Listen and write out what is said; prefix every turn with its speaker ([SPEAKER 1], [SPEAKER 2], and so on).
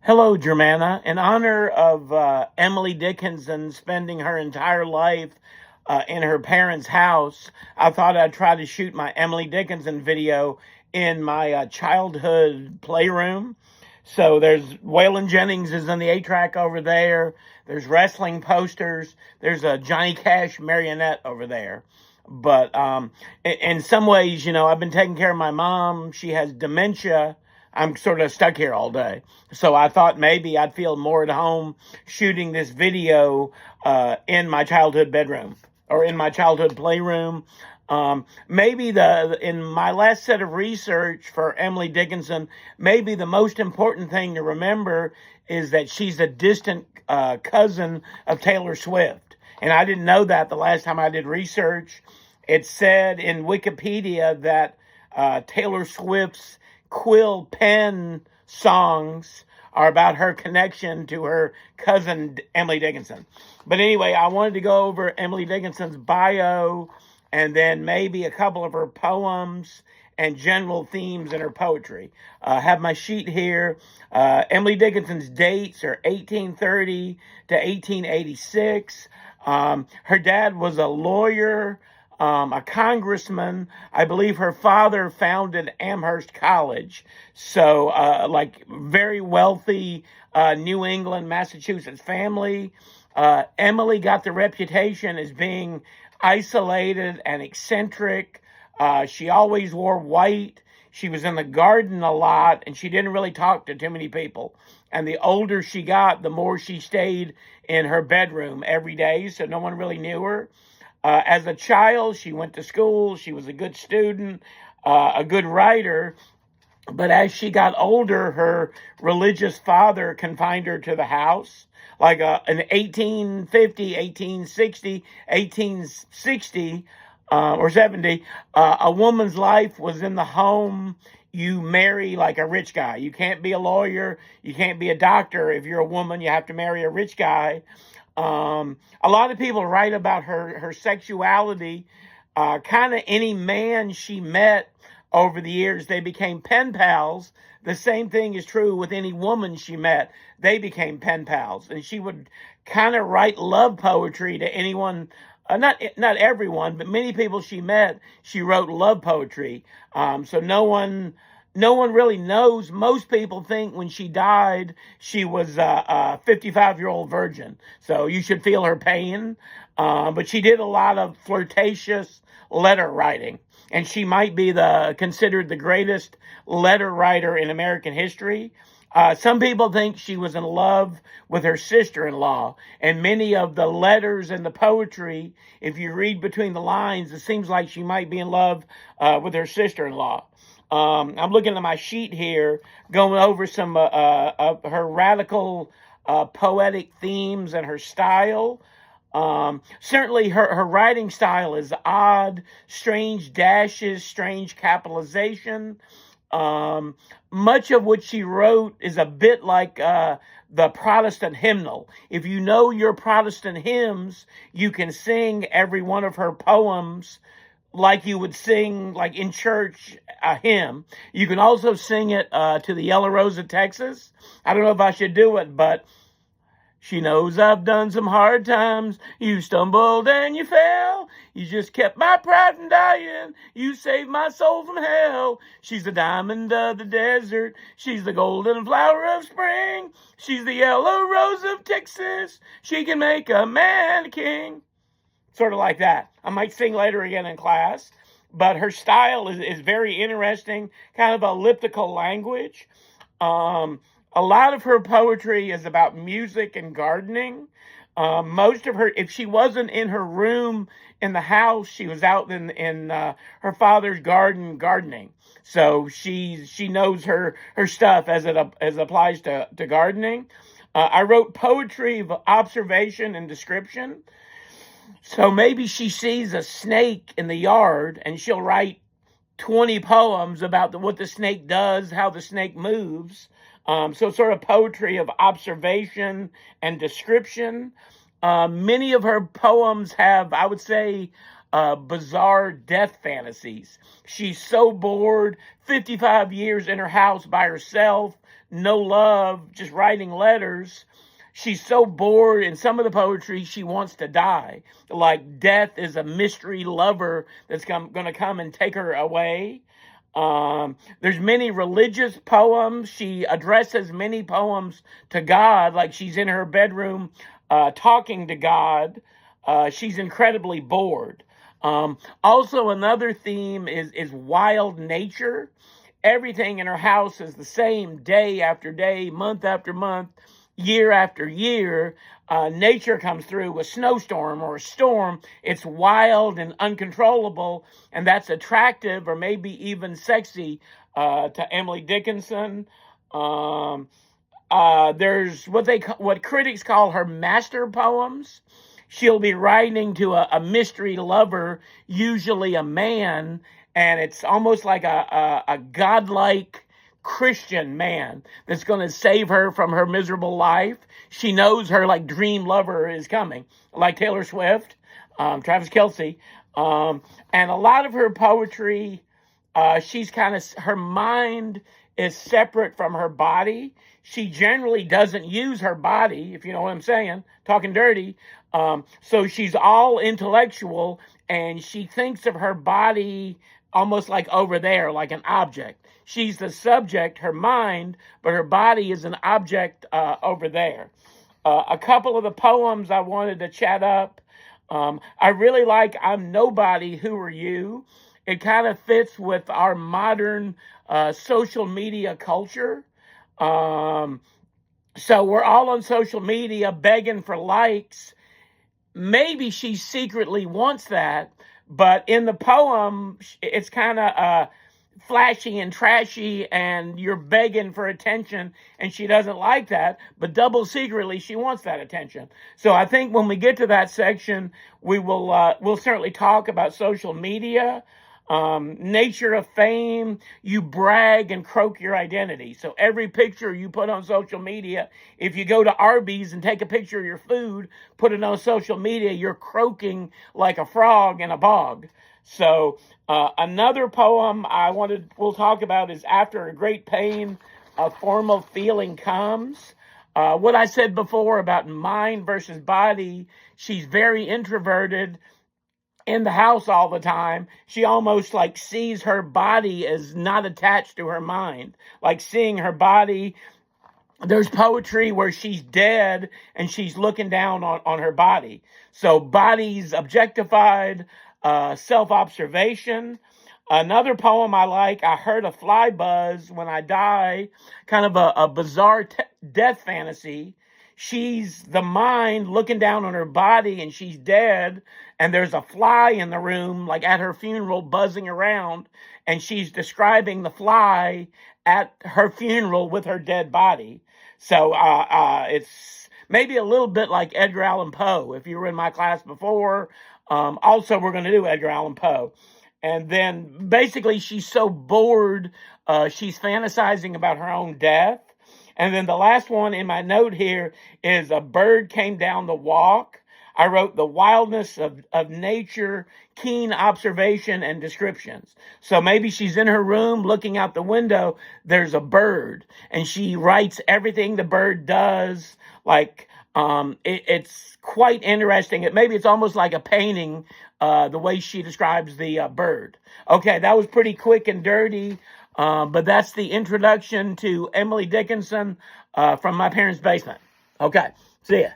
[SPEAKER 1] Hello, Germana. In honor of Emily Dickinson spending her entire life in her parents' house, I thought I'd try to shoot my Emily Dickinson video in my childhood playroom. So there's Waylon Jennings is in the 8-track over there. There's wrestling posters. There's a Johnny Cash marionette over there. But in some ways, I've been taking care of my mom. She has dementia. I'm sort of stuck here all day. So I thought maybe I'd feel more at home shooting this video in my childhood bedroom or in my childhood playroom. Maybe in my last set of research for Emily Dickinson, maybe the most important thing to remember is that she's a distant cousin of Taylor Swift. And I didn't know that the last time I did research. It said in Wikipedia that Taylor Swift's quill pen songs are about her connection to her cousin Emily Dickinson. But anyway, I wanted to go over Emily Dickinson's bio and then maybe a couple of her poems and general themes in her poetry. I have my sheet here. Emily Dickinson's dates are 1830 to 1886. Her dad was a lawyer, a congressman. I believe her father founded Amherst College. So, very wealthy New England, Massachusetts family. Emily got the reputation as being isolated and eccentric. She always wore white. She was in the garden a lot, and she didn't really talk to too many people. And the older she got, the more she stayed in her bedroom every day, so no one really knew her. As a child, she went to school. She was a good student, a good writer. But as she got older, her religious father confined her to the house. Like in 1850, 1860, 1860, or 70, a woman's life was in the home. You marry like a rich guy. You can't be a lawyer. You can't be a doctor. If you're a woman, you have to marry a rich guy. A lot of people write about her sexuality. Kind of any man she met over the years, they became pen pals. The same thing is true with any woman she met. They became pen pals. And she would kind of write love poetry to anyone, not everyone, but many people she met, she wrote love poetry. So no one really knows. Most people think when she died, she was a 55-year-old virgin. So you should feel her pain. But she did a lot of flirtatious letter writing. And she might be considered the greatest letter writer in American history. Some people think she was in love with her sister-in-law. And many of the letters and the poetry, if you read between the lines, it seems like she might be in love with her sister-in-law. I'm looking at my sheet here, going over some of her radical poetic themes and her style. Certainly her writing style is odd, strange dashes, strange capitalization. Much of what she wrote is a bit like the Protestant hymnal. If you know your Protestant hymns, you can sing every one of her poems like you would sing, like in church, a hymn. You can also sing it to the Yellow Rose of Texas. I don't know if I should do it, but she knows I've done some hard times. You stumbled and you fell. You just kept my pride from dying. You saved my soul from hell. She's the diamond of the desert. She's the golden flower of spring. She's the yellow rose of Texas. She can make a man a king. Sort of like that. I might sing later again in class. But her style is very interesting, kind of elliptical language. A lot of her poetry is about music and gardening. Most of her, if she wasn't in her room in the house, she was out in her father's garden gardening. So she knows her stuff as it applies to gardening. I wrote poetry of observation and description. So maybe she sees a snake in the yard and she'll write 20 poems about what the snake does, how the snake moves. So sort of poetry of observation and description. Many of her poems have, I would say, bizarre death fantasies. She's so bored, 55 years in her house by herself, no love, just writing letters. She's so bored in some of the poetry, she wants to die. Like death is a mystery lover that's going to come and take her away. There's many religious poems. She addresses many poems to God, like she's in her bedroom talking to God. She's incredibly bored. Also, another theme is wild nature. Everything in her house is the same day after day, month after month, year after year. Nature comes through, a snowstorm or a storm. It's wild and uncontrollable, and that's attractive or maybe even sexy to Emily Dickinson. There's what critics call her master poems. She'll be writing to a mystery lover, usually a man, and it's almost like a godlike Christian man that's going to save her from her miserable life. She knows her like dream lover is coming, like Taylor Swift, Travis Kelce, and a lot of her poetry, she's her mind is separate from her body. She generally doesn't use her body, if you know what I'm saying, talking dirty. So she's all intellectual, and she thinks of her body almost like over there, like an object. She's the subject, her mind, but her body is an object over there. A couple of the poems I wanted to chat up. I really like I'm Nobody, Who Are You? It kind of fits with our modern social media culture. So we're all on social media begging for likes. Maybe she secretly wants that, but in the poem, it's kind of flashy and trashy, and you're begging for attention, and she doesn't like that, but double secretly, she wants that attention. So I think when we get to that section, we'll certainly talk about social media, nature of fame. You brag and croak your identity. So every picture you put on social media, if you go to Arby's and take a picture of your food, put it on social media, you're croaking like a frog in a bog. So another poem we'll talk about is After a Great Pain, a Formal Feeling Comes. What I said before about mind versus body, she's very introverted, in the house all the time. She almost like sees her body as not attached to her mind, like seeing her body. There's poetry where she's dead and she's looking down on her body. So body's objectified, self-observation. Another poem I like, I Heard a Fly Buzz When I Die, kind of a bizarre death fantasy. She's the mind looking down on her body and she's dead, and there's a fly in the room, like at her funeral, buzzing around, and she's describing the fly at her funeral with her dead body. So it's maybe a little bit like Edgar Allan Poe, if you were in my class before. Also, we're going to do Edgar Allan Poe. And then basically she's so bored, she's fantasizing about her own death. And then the last one in my note here is A Bird Came Down the Walk. I wrote the wildness of nature, keen observation, and descriptions. So maybe she's in her room looking out the window. There's a bird, and she writes everything the bird does. Like, it's quite interesting. Maybe it's almost like a painting, the way she describes the bird. Okay, that was pretty quick and dirty. But that's the introduction to Emily Dickinson from my parents' basement. Okay, see ya.